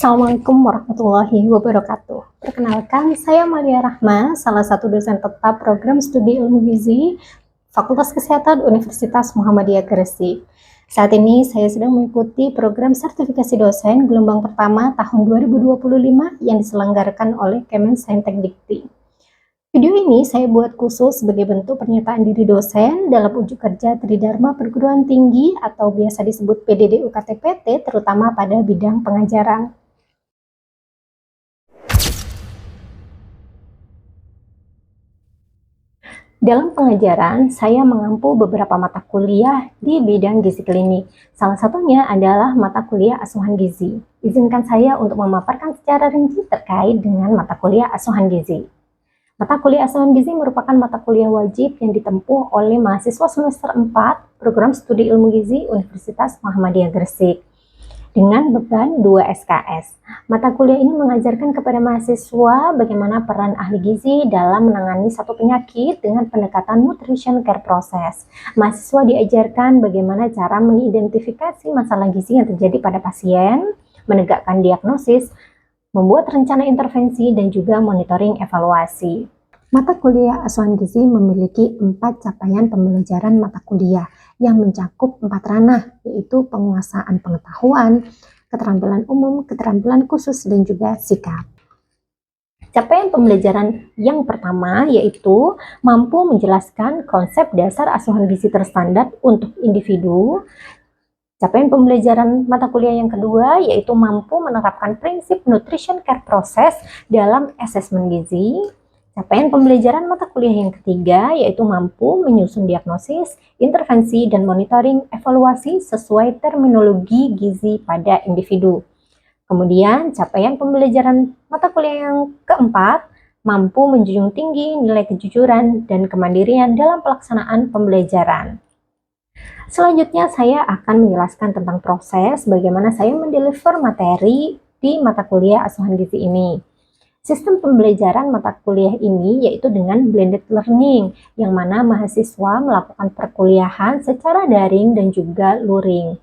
Assalamualaikum warahmatullahi wabarakatuh. Perkenalkan, saya Malia Rahma, salah satu dosen tetap program studi ilmu gizi Fakultas Kesehatan Universitas Muhammadiyah Gresik. Saat ini saya sedang mengikuti program sertifikasi dosen gelombang pertama tahun 2025 yang diselenggarakan oleh Kemensaintekdikti. Video ini saya buat khusus sebagai bentuk pernyataan diri dosen dalam ujuk kerja Tridharma Perguruan Tinggi atau biasa disebut PDD UKT-PT, terutama pada bidang pengajaran. Dalam pengajaran, saya mengampu beberapa mata kuliah di bidang gizi klinik. Salah satunya adalah mata kuliah asuhan gizi. Izinkan saya untuk memaparkan secara rinci terkait dengan mata kuliah asuhan gizi. Mata kuliah asuhan gizi merupakan mata kuliah wajib yang ditempuh oleh mahasiswa semester 4 program studi ilmu gizi Universitas Muhammadiyah Gresik dengan beban 2 SKS. Mata kuliah ini mengajarkan kepada mahasiswa bagaimana peran ahli gizi dalam menangani satu penyakit dengan pendekatan nutrition care process. Mahasiswa diajarkan bagaimana cara mengidentifikasi masalah gizi yang terjadi pada pasien, menegakkan diagnosis, membuat rencana intervensi, dan juga monitoring evaluasi. Mata kuliah asuhan gizi memiliki 4 capaian pembelajaran mata kuliah yang mencakup 4 ranah, yaitu penguasaan pengetahuan, keterampilan umum, keterampilan khusus, dan juga sikap. Capaian pembelajaran yang pertama yaitu mampu menjelaskan konsep dasar asuhan gizi terstandar untuk individu. Capaian pembelajaran mata kuliah yang kedua yaitu mampu menerapkan prinsip nutrition care process dalam asesmen gizi. Capaian pembelajaran mata kuliah yang ketiga yaitu mampu menyusun diagnosis, intervensi, dan monitoring evaluasi sesuai terminologi gizi pada individu. Kemudian capaian pembelajaran mata kuliah yang keempat mampu menjunjung tinggi nilai kejujuran dan kemandirian dalam pelaksanaan pembelajaran. Selanjutnya saya akan menjelaskan tentang proses bagaimana saya mendeliver materi di mata kuliah asuhan gizi ini. Sistem pembelajaran mata kuliah ini yaitu dengan blended learning, yang mana mahasiswa melakukan perkuliahan secara daring dan juga luring.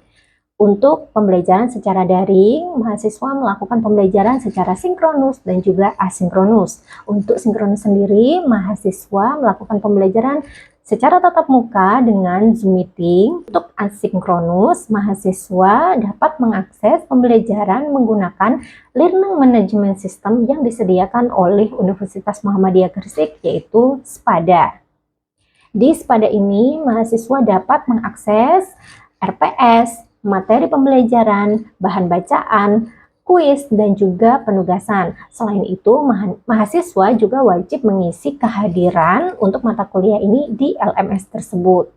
Untuk pembelajaran secara daring, mahasiswa melakukan pembelajaran secara sinkronus dan juga asinkronus. Untuk sinkronus sendiri, mahasiswa melakukan pembelajaran secara tatap muka dengan Zoom meeting. Untuk asinkronus, mahasiswa dapat mengakses pembelajaran menggunakan Learning Management System yang disediakan oleh Universitas Muhammadiyah Gresik, yaitu SPADA. Di SPADA ini, mahasiswa dapat mengakses RPS, materi pembelajaran, bahan bacaan, kuis, dan juga penugasan. Selain itu, mahasiswa juga wajib mengisi kehadiran untuk mata kuliah ini di LMS tersebut.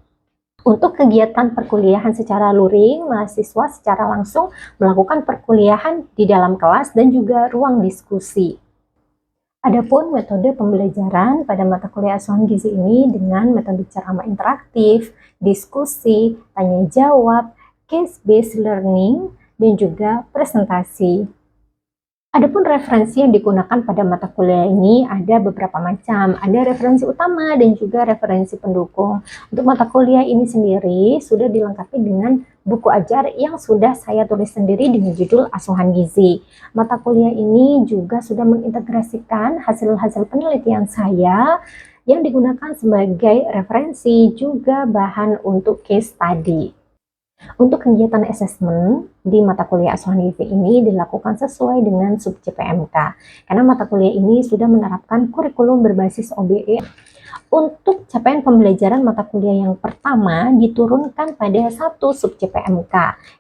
Untuk kegiatan perkuliahan secara luring, mahasiswa secara langsung melakukan perkuliahan di dalam kelas dan juga ruang diskusi. Adapun metode pembelajaran pada mata kuliah asuhan gizi ini dengan metode ceramah interaktif, diskusi, tanya jawab, case-based learning, dan juga presentasi. Adapun referensi yang digunakan pada mata kuliah ini ada beberapa macam. Ada referensi utama dan juga referensi pendukung. Untuk mata kuliah ini sendiri sudah dilengkapi dengan buku ajar yang sudah saya tulis sendiri dengan judul Asuhan Gizi. Mata kuliah ini juga sudah mengintegrasikan hasil-hasil penelitian saya yang digunakan sebagai referensi juga bahan untuk case study. Untuk kegiatan asesmen di mata kuliah asuhan gizi ini dilakukan sesuai dengan sub CPMK, karena mata kuliah ini sudah menerapkan kurikulum berbasis OBE. Untuk capaian pembelajaran mata kuliah yang pertama diturunkan pada 1 sub CPMK,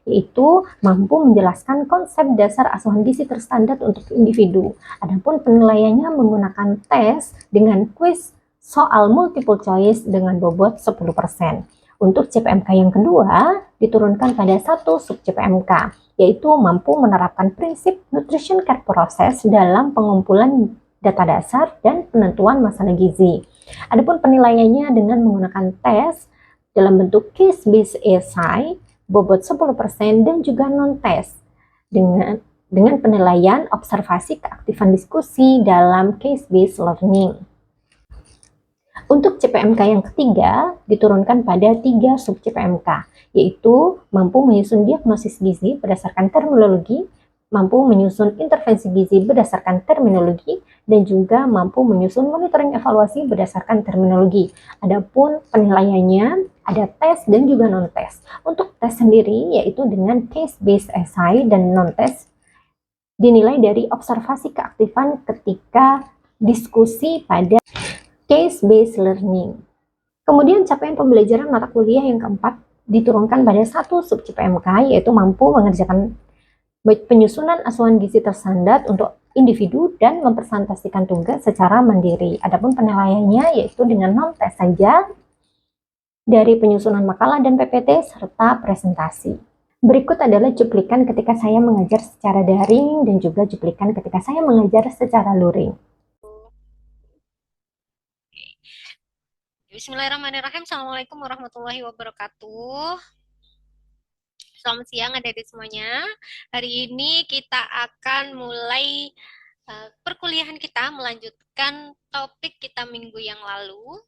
yaitu mampu menjelaskan konsep dasar asuhan gizi terstandar untuk individu. Adapun penilaiannya menggunakan tes dengan kuis soal multiple choice dengan bobot 10%. Untuk CPMK yang kedua diturunkan pada 1 sub CPMK, yaitu mampu menerapkan prinsip nutrition care process dalam pengumpulan data dasar dan penentuan masalah gizi. Adapun penilaiannya dengan menggunakan tes dalam bentuk case-based essay, bobot 10% dan juga non-tes dengan penilaian observasi keaktifan diskusi dalam case-based learning. Untuk CPMK yang ketiga diturunkan pada 3 sub CPMK, yaitu mampu menyusun diagnosis gizi berdasarkan terminologi, mampu menyusun intervensi gizi berdasarkan terminologi, dan juga mampu menyusun monitoring evaluasi berdasarkan terminologi. Adapun penilaiannya ada tes dan juga non-tes. Untuk tes sendiri yaitu dengan case-based essay dan non-tes dinilai dari observasi keaktifan ketika diskusi pada case-based learning. Kemudian capaian pembelajaran mata kuliah yang keempat diturunkan pada satu sub CPMK, yaitu mampu mengerjakan penyusunan asuhan gizi terstandar untuk individu dan mempresentasikan tugas secara mandiri. Adapun penilaiannya yaitu dengan non-tes saja dari penyusunan makalah dan PPT serta presentasi. Berikut adalah cuplikan ketika saya mengajar secara daring dan juga cuplikan ketika saya mengajar secara luring. Bismillahirrahmanirrahim. Assalamualaikum warahmatullahi wabarakatuh. Selamat siang adik-adik semuanya. Hari ini kita akan mulai perkuliahan kita, melanjutkan topik kita minggu yang lalu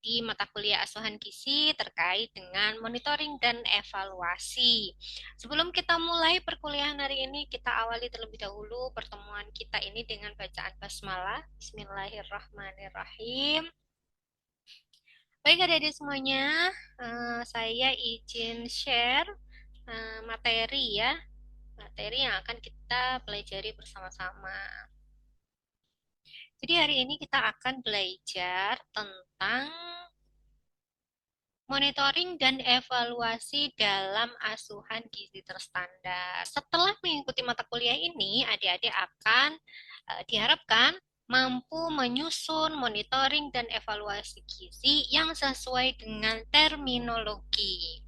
di mata kuliah asuhan gizi terkait dengan monitoring dan evaluasi. Sebelum kita mulai perkuliahan hari ini, kita awali terlebih dahulu pertemuan kita ini dengan bacaan basmalah. Bismillahirrahmanirrahim. Baik adik-adik semuanya, saya izin share materi ya, materi yang akan kita pelajari bersama-sama. Jadi hari ini kita akan belajar tentang monitoring dan evaluasi dalam asuhan gizi terstandar. Setelah mengikuti mata kuliah ini, adik-adik akan diharapkan mampu menyusun monitoring dan evaluasi gizi yang sesuai dengan terminologi.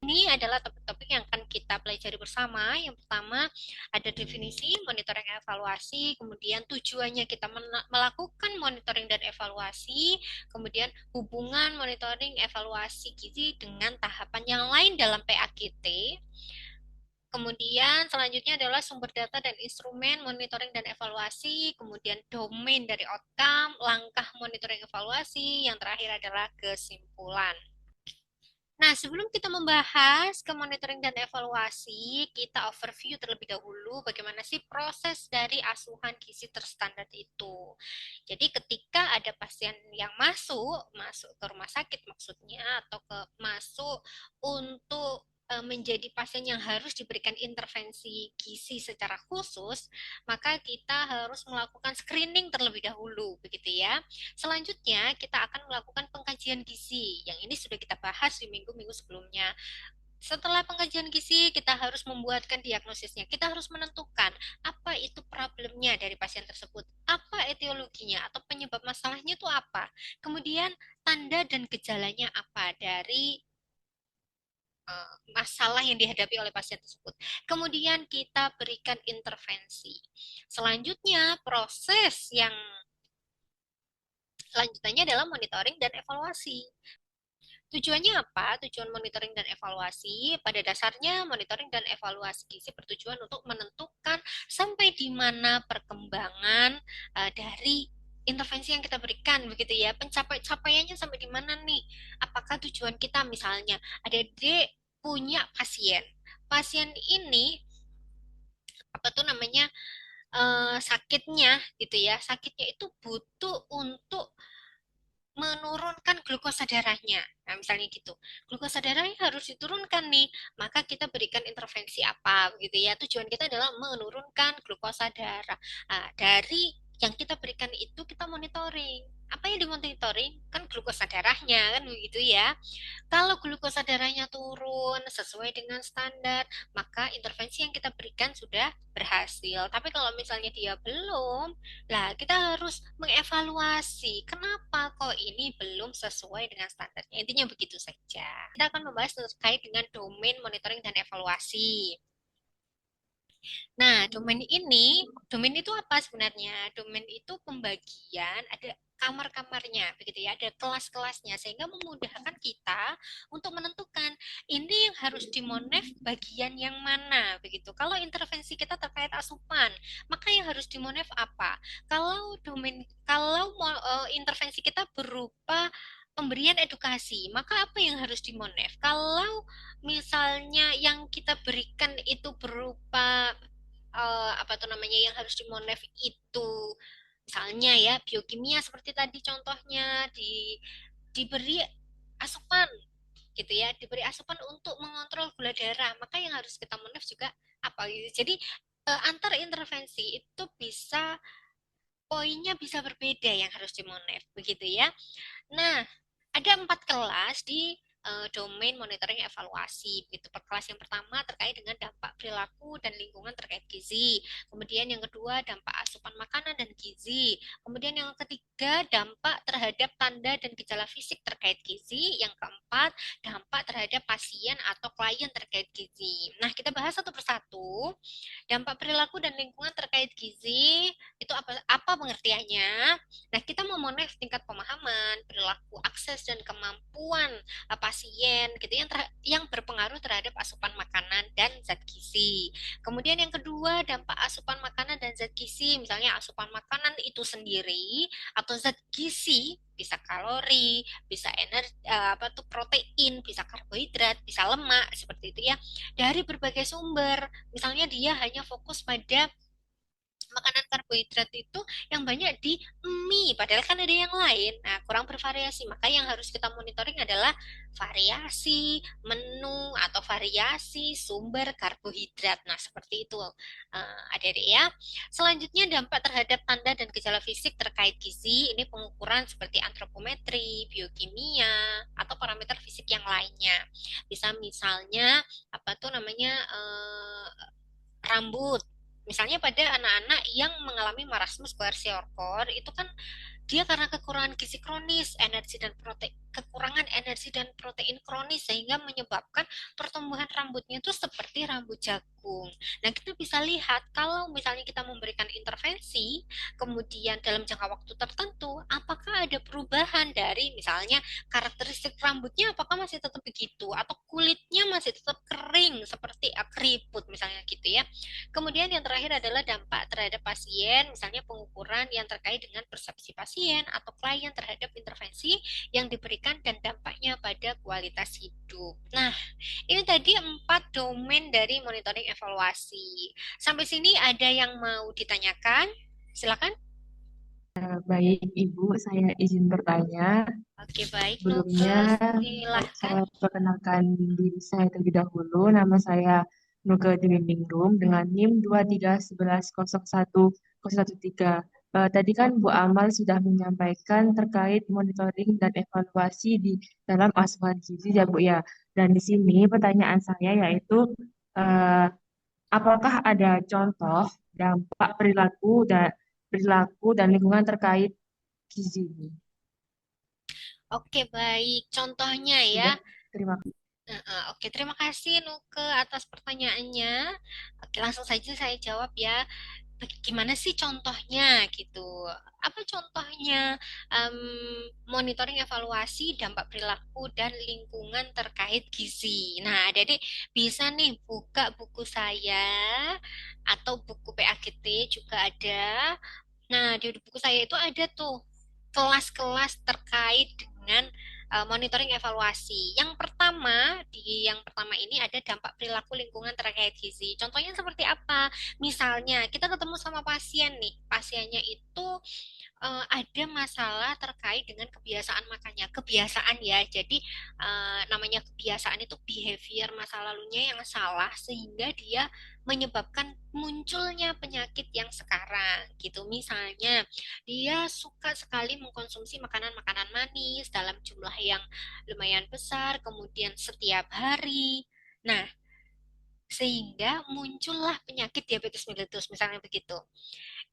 Ini adalah topik-topik yang akan kita pelajari bersama. Yang pertama ada definisi monitoring evaluasi, kemudian tujuannya kita melakukan monitoring dan evaluasi, kemudian hubungan monitoring evaluasi gizi dengan tahapan yang lain dalam PAGT. Kemudian selanjutnya adalah sumber data dan instrumen monitoring dan evaluasi, kemudian domain dari outcome, langkah monitoring evaluasi, yang terakhir adalah kesimpulan. Nah, sebelum kita membahas ke monitoring dan evaluasi, kita overview terlebih dahulu bagaimana sih proses dari asuhan gizi terstandar itu. Jadi ketika ada pasien yang masuk ke rumah sakit maksudnya, atau masuk untuk menjadi pasien yang harus diberikan intervensi gizi secara khusus, maka kita harus melakukan screening terlebih dahulu, begitu ya. Selanjutnya, kita akan melakukan pengkajian gizi. Yang ini sudah kita bahas di minggu-minggu sebelumnya. Setelah pengkajian gizi, kita harus membuatkan diagnosisnya. Kita harus menentukan apa itu problemnya dari pasien tersebut, apa etiologinya atau penyebab masalahnya itu apa. Kemudian tanda dan gejalanya apa dari masalah yang dihadapi oleh pasien tersebut. Kemudian kita berikan intervensi. Selanjutnya, proses yang lanjutannya adalah monitoring dan evaluasi. Tujuannya apa? Tujuan monitoring dan evaluasi, pada dasarnya monitoring dan evaluasi gizi bertujuan untuk menentukan sampai di mana perkembangan dari intervensi yang kita berikan, begitu ya. Pencapaiannya sampai di mana nih? Apakah tujuan kita misalnya adik-adik punya pasien. Pasien ini apa tuh namanya sakitnya gitu ya. Sakitnya itu butuh untuk menurunkan glukosa darahnya. Nah, misalnya gitu. Glukosa darahnya harus diturunkan nih, maka kita berikan intervensi apa begitu ya. Tujuan kita adalah menurunkan glukosa darah. Nah, dari yang kita berikan itu kita monitoring. Apa yang dimonitoring? Kan glukosa darahnya kan begitu ya. Kalau glukosa darahnya turun sesuai dengan standar, maka intervensi yang kita berikan sudah berhasil. Tapi kalau misalnya dia belum, lah kita harus mengevaluasi kenapa kok ini belum sesuai dengan standarnya. Intinya begitu saja. Kita akan membahas terkait dengan domain monitoring dan evaluasi. Nah, domain itu apa sebenarnya? Domain itu pembagian, ada kamar-kamarnya, begitu ya, ada kelas-kelasnya, sehingga memudahkan kita untuk menentukan ini yang harus dimonef bagian yang mana, begitu. Kalau intervensi kita terkait asupan, maka yang harus dimonef apa? Kalau intervensi kita berupa pemberian edukasi, maka apa yang harus dimonef? Kalau misalnya yang kita berikan itu berupa apa tuh namanya yang harus dimonef itu misalnya ya biokimia seperti tadi contohnya diberi asupan gitu ya, diberi asupan untuk mengontrol gula darah, maka yang harus kita monef juga apa gitu. Jadi antar intervensi itu bisa poinnya bisa berbeda yang harus dimonef begitu ya. Nah, ada 4 kelas di domain monitoring evaluasi. Begitu. Kelas yang pertama terkait dengan dampak perilaku dan lingkungan terkait gizi. Kemudian yang kedua dampak asupan makanan dan gizi. Kemudian yang ketiga dampak terhadap tanda dan gejala fisik terkait gizi. Yang keempat dampak terhadap pasien atau klien terkait gizi. Nah, kita bahas satu persatu. Dampak perilaku dan lingkungan terkait gizi itu apa pengertiannya? Nah, kita memonef tingkat pemahaman, perilaku, akses dan kemampuan pasien gitu yang berpengaruh terhadap asupan makanan dan zat gizi. Kemudian yang kedua, dampak asupan makanan dan zat gizi, misalnya asupan makanan itu sendiri atau zat gizi bisa kalori, bisa energi, apa tuh protein, bisa karbohidrat, bisa lemak seperti itu ya. Dari berbagai sumber. Misalnya dia hanya fokus pada makanan karbohidrat itu yang banyak di mie, padahal kan ada yang lain. Nah, kurang bervariasi. Maka yang harus kita monitoring adalah variasi menu atau variasi sumber karbohidrat. Nah, seperti itu adik-adik ya. Selanjutnya dampak terhadap tanda dan gejala fisik terkait gizi. Ini pengukuran seperti antropometri, biokimia, atau parameter fisik yang lainnya. Bisa misalnya apa tuh namanya rambut. Misalnya pada anak-anak yang mengalami marasmus kwashiorkor itu kan dia karena kekurangan gizi kronis, kekurangan energi dan protein kronis sehingga menyebabkan pertumbuhan rambutnya itu seperti rambut jagung. Nah, kita bisa lihat kalau misalnya kita memberikan intervensi, kemudian dalam jangka waktu tertentu, apakah ada perubahan dari misalnya karakteristik rambutnya apakah masih tetap begitu atau kulitnya masih tetap kering seperti keriput misalnya gitu ya. Kemudian yang terakhir adalah dampak terhadap pasien, misalnya pengukuran yang terkait dengan persepsi pasien atau klien terhadap intervensi yang diberikan dan dampaknya pada kualitas hidup. Nah, ini tadi 4 domain dari monitoring evaluasi. Sampai sini ada yang mau ditanyakan? Silakan. Baik, Ibu, saya izin bertanya. Oke, baik, Nuke. Sebelumnya, Silahkan. saya perkenalkan diri saya terlebih dahulu. Nama saya Nuke Dwiningrum dengan NIM 2311013. Tadi kan Bu Amal sudah menyampaikan terkait monitoring dan evaluasi di dalam asuhan gizi ya Bu ya. Dan di sini pertanyaan saya yaitu eh, apakah ada contoh dampak perilaku dan lingkungan terkait gizi ini? Oke, baik. Contohnya ya. Sudah, terima kasih. Oke, terima kasih Nuke atas pertanyaannya. Oke, langsung saja saya jawab ya. Gimana sih contohnya gitu? Apa contohnya em, monitoring evaluasi dampak perilaku dan lingkungan terkait gizi? Nah, adik-adik bisa nih buka buku saya atau buku PAGT juga ada. Nah, di buku saya itu ada tuh kelas-kelas terkait dengan monitoring evaluasi. Yang pertama ini ada dampak perilaku lingkungan terkait gizi. Contohnya seperti apa? Misalnya, kita ketemu sama pasien nih. Pasiennya itu ada masalah terkait dengan kebiasaan makannya. Kebiasaan ya. Jadi namanya kebiasaan itu behavior masa lalunya yang salah sehingga dia menyebabkan munculnya penyakit yang sekarang gitu. Misalnya, dia suka sekali mengkonsumsi makanan-makanan manis dalam jumlah yang lumayan besar, kemudian setiap hari. Nah, sehingga muncullah penyakit diabetes mellitus, misalnya begitu.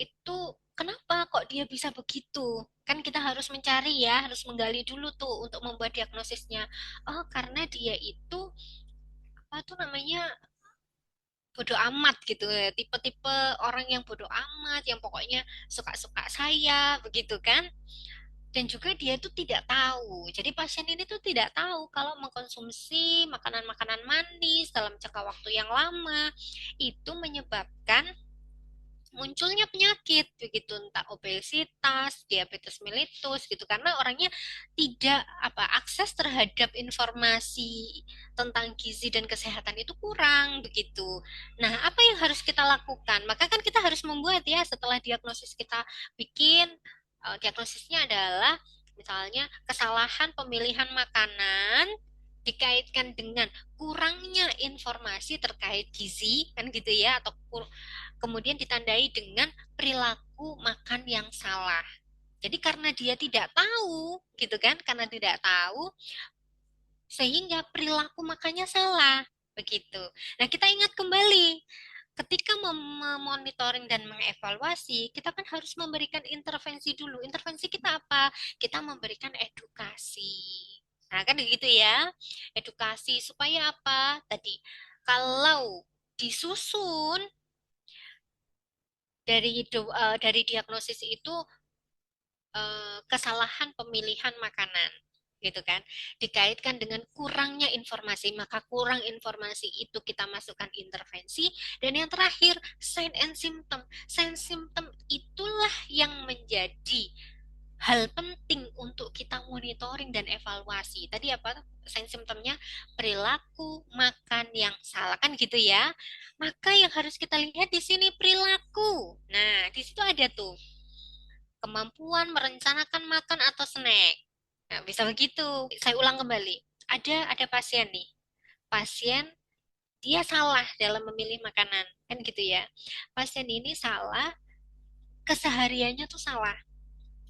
Itu kenapa kok dia bisa begitu? Kan kita harus mencari ya, harus menggali dulu tuh untuk membuat diagnosisnya. Oh, karena dia itu apa tuh namanya bodoh amat gitu ya. Tipe-tipe orang yang bodoh amat, yang pokoknya suka-suka saya, begitu kan? Dan juga dia tuh tidak tahu. Jadi pasien ini tuh tidak tahu kalau mengkonsumsi makanan-makanan manis dalam jangka waktu yang lama itu menyebabkan munculnya penyakit begitu, entah obesitas, diabetes mellitus gitu, karena orangnya tidak akses terhadap informasi tentang gizi dan kesehatan itu kurang begitu. Nah, apa yang harus kita lakukan? Maka kan kita harus membuat ya, setelah diagnosis kita bikin, diagnosisnya adalah misalnya kesalahan pemilihan makanan dikaitkan dengan kurangnya informasi terkait gizi kan gitu ya, atau kemudian ditandai dengan perilaku makan yang salah. Jadi karena dia tidak tahu, gitu kan? Karena tidak tahu, sehingga perilaku makannya salah, begitu. Nah, kita ingat kembali, ketika memonitoring dan mengevaluasi, kita kan harus memberikan intervensi dulu. Intervensi kita apa? Kita memberikan edukasi. Nah, kan begitu ya. Edukasi supaya apa? Tadi, kalau disusun dari diagnosis itu, kesalahan pemilihan makanan gitu kan, dikaitkan dengan kurangnya informasi, maka kurang informasi itu kita masukkan intervensi. Dan yang terakhir, sign symptom itulah yang menjadi hal penting untuk kita monitoring dan evaluasi. Tadi apa sign symptomnya? Perilaku makan yang salah kan gitu ya. Maka yang harus kita lihat di sini perilaku. Nah, di situ ada tuh kemampuan merencanakan makan atau snack. Nah, bisa begitu. Saya ulang kembali. Ada pasien nih. Pasien dia salah dalam memilih makanan, kan gitu ya. Pasien ini salah, kesehariannya tuh salah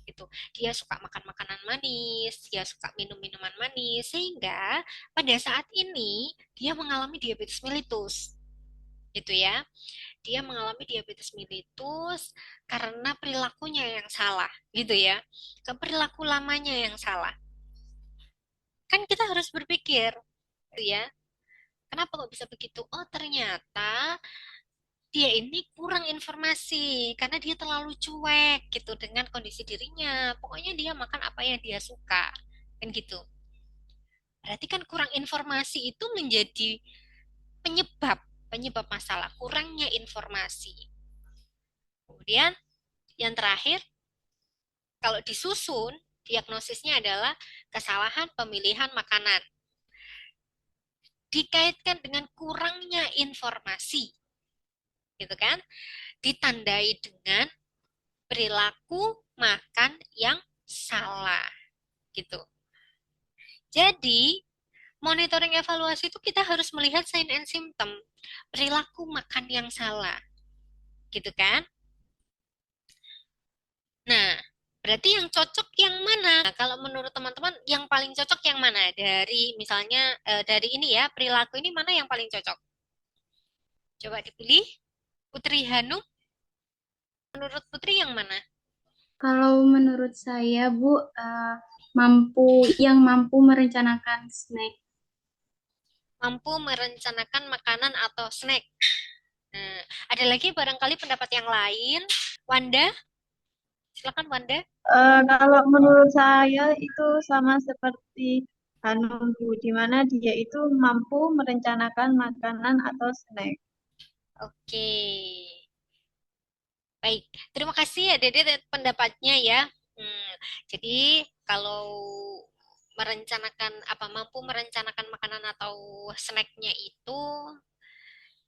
gitu. Dia suka makan makanan manis, dia suka minum minuman manis, sehingga pada saat ini dia mengalami diabetes mellitus. Gitu ya. Dia mengalami diabetes mellitus karena perilakunya yang salah, gitu ya. Ke perilaku lamanya yang salah. Kan kita harus berpikir, gitu ya. Kenapa kok bisa begitu? Oh, ternyata dia ini kurang informasi karena dia terlalu cuek gitu dengan kondisi dirinya. Pokoknya dia makan apa yang dia suka. Kan gitu. Berarti kan kurang informasi itu menjadi penyebab penyebab masalah, kurangnya informasi. Kemudian yang terakhir, kalau disusun, diagnosisnya adalah kesalahan pemilihan makanan. Dikaitkan dengan kurangnya informasi, gitu kan? Ditandai dengan perilaku makan yang salah, gitu. Jadi, monitoring evaluasi itu kita harus melihat sign and symptom, perilaku makan yang salah, gitu kan? Nah, berarti yang cocok yang mana? Nah, kalau menurut teman-teman, yang paling cocok yang mana? Dari misalnya dari ini ya, perilaku ini mana yang paling cocok? Coba dipilih. Putri Hanum, menurut Putri yang mana? Kalau menurut saya, Bu, mampu merencanakan snack. Mampu merencanakan makanan atau snack. Nah, ada lagi barangkali pendapat yang lain. Wanda, silakan Wanda. Kalau menurut saya itu sama seperti Hanum Bu, di mana dia itu mampu merencanakan makanan atau snack. Oke. Baik, terima kasih ya Dede pendapatnya ya. Hmm, jadi kalau mampu merencanakan makanan atau snacknya itu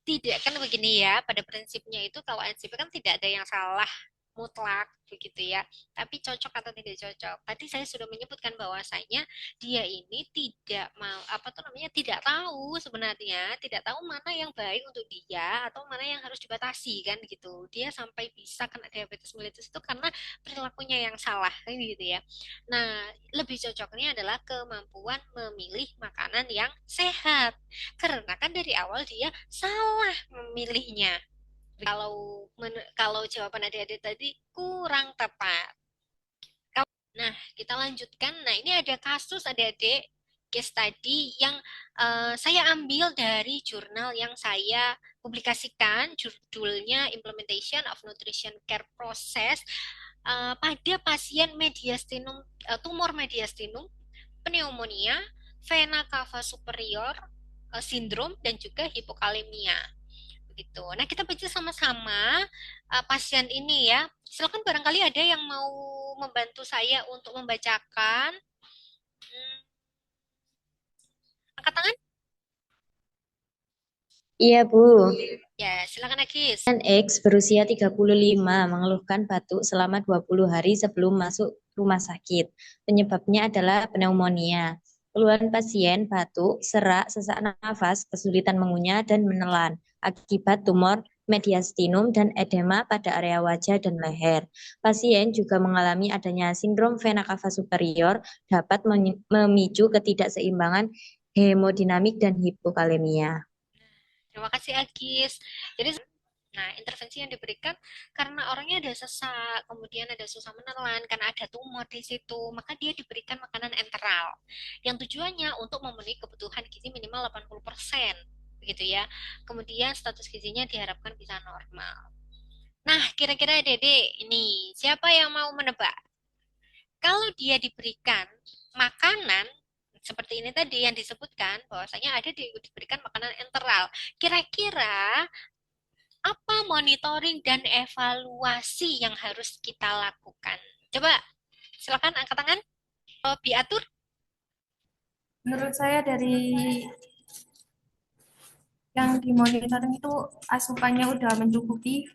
tidak, kan begini ya, pada prinsipnya itu kalau NCP kan tidak ada yang salah mutlak begitu ya. Tapi cocok atau tidak cocok. Tadi saya sudah menyebutkan bahwasanya dia ini tidak mau tidak tahu sebenarnya, tidak tahu mana yang baik untuk dia atau mana yang harus dibatasi kan gitu. Dia sampai bisa kena diabetes mellitus itu karena perilakunya yang salah kan gitu ya. Nah, lebih cocoknya adalah kemampuan memilih makanan yang sehat. Karena kan dari awal dia salah memilihnya. Kalau jawaban adik-adik tadi kurang tepat. Nah, kita lanjutkan. Nah, ini ada kasus adik-adik case tadi yang saya ambil dari jurnal yang saya publikasikan, judulnya Implementation of Nutrition Care Process pada pasien mediastinum, tumor mediastinum, pneumonia, vena cava superior, sindrom, dan juga hipokalemia. Begitu. Nah, kita baca sama-sama pasien ini ya. Silakan barangkali ada yang mau membantu saya untuk membacakan. Hmm, angkat tangan? Iya, Bu. Ya, silakan Agis. X berusia 35 mengeluhkan batuk selama 20 hari sebelum masuk rumah sakit. Penyebabnya adalah pneumonia. Keluhan pasien batuk, serak, sesak nafas, kesulitan mengunyah, dan menelan akibat tumor mediastinum dan edema pada area wajah dan leher. Pasien juga mengalami adanya sindrom vena cava superior dapat memicu ketidakseimbangan hemodinamik dan hipokalemia. Terima kasih Agis. Jadi, nah, intervensi yang diberikan karena orangnya ada sesak, kemudian ada susah menelan, karena ada tumor di situ, maka dia diberikan makanan enteral. Yang tujuannya untuk memenuhi kebutuhan gizi minimal 80%, begitu ya. Kemudian status gizinya diharapkan bisa normal. Nah, kira-kira Dede, ini siapa yang mau menebak? Kalau dia diberikan makanan seperti ini tadi yang disebutkan bahwasanya ada diberikan makanan enteral. Kira-kira apa monitoring dan evaluasi yang harus kita lakukan? Coba silakan angkat tangan. Diatur. Menurut saya dari yang dimonitoring itu asupannya udah mencukupi,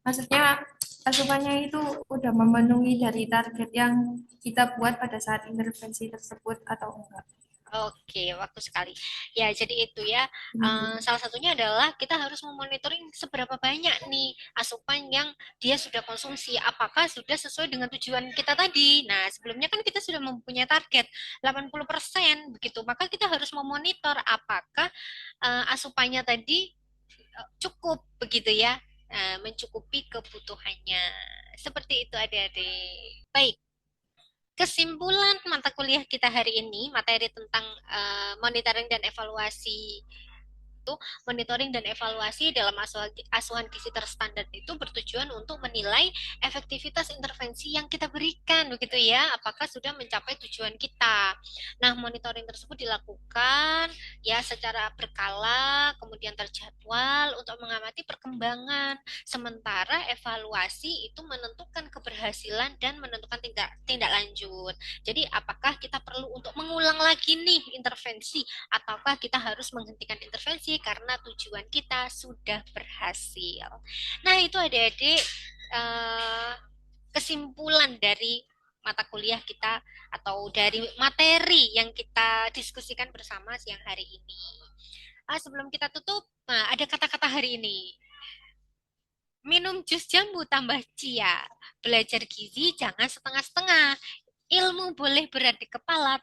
maksudnya asupannya itu udah memenuhi dari target yang kita buat pada saat intervensi tersebut atau enggak. Oke, waktu sekali. Ya, jadi itu ya. Salah satunya adalah kita harus memonitoring seberapa banyak nih asupan yang dia sudah konsumsi. Apakah sudah sesuai dengan tujuan kita tadi? Nah, sebelumnya kan kita sudah mempunyai target 80%, begitu. Maka kita harus memonitor apakah asupannya tadi cukup, begitu ya. Mencukupi kebutuhannya. Seperti itu adik-adik. Baik. Kesimpulan mata kuliah kita hari ini, materi tentang monitoring dan evaluasi itu, monitoring dan evaluasi dalam asuhan gizi terstandar itu bertujuan untuk menilai efektivitas intervensi yang kita berikan, begitu ya, apakah sudah mencapai tujuan kita. Nah, monitoring tersebut dilakukan ya secara berkala, kemudian terjadwal untuk mengamati perkembangan, sementara evaluasi itu menentukan keberhasilan dan menentukan tindak lanjut. Jadi, apakah kita perlu untuk mengulang lagi nih intervensi, ataukah kita harus menghentikan intervensi karena tujuan kita sudah berhasil. Nah, itu adik-adik kesimpulan dari mata kuliah kita atau dari materi yang kita diskusikan bersama siang hari ini. Sebelum kita tutup, ada kata-kata hari ini. Minum jus jambu tambah cia. Belajar gizi jangan setengah-setengah. Ilmu boleh berat di kepala,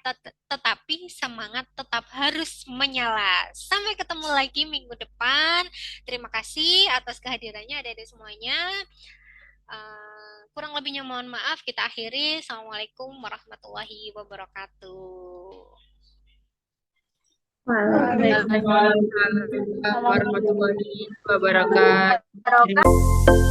tetapi semangat tetap harus menyala. Sampai ketemu lagi minggu depan. Terima kasih atas kehadirannya adik-adik semuanya. Kurang lebihnya mohon maaf. Kita akhiri. Assalamualaikum warahmatullahi wabarakatuh. Waalaikumsalam warahmatullahi wabarakatuh.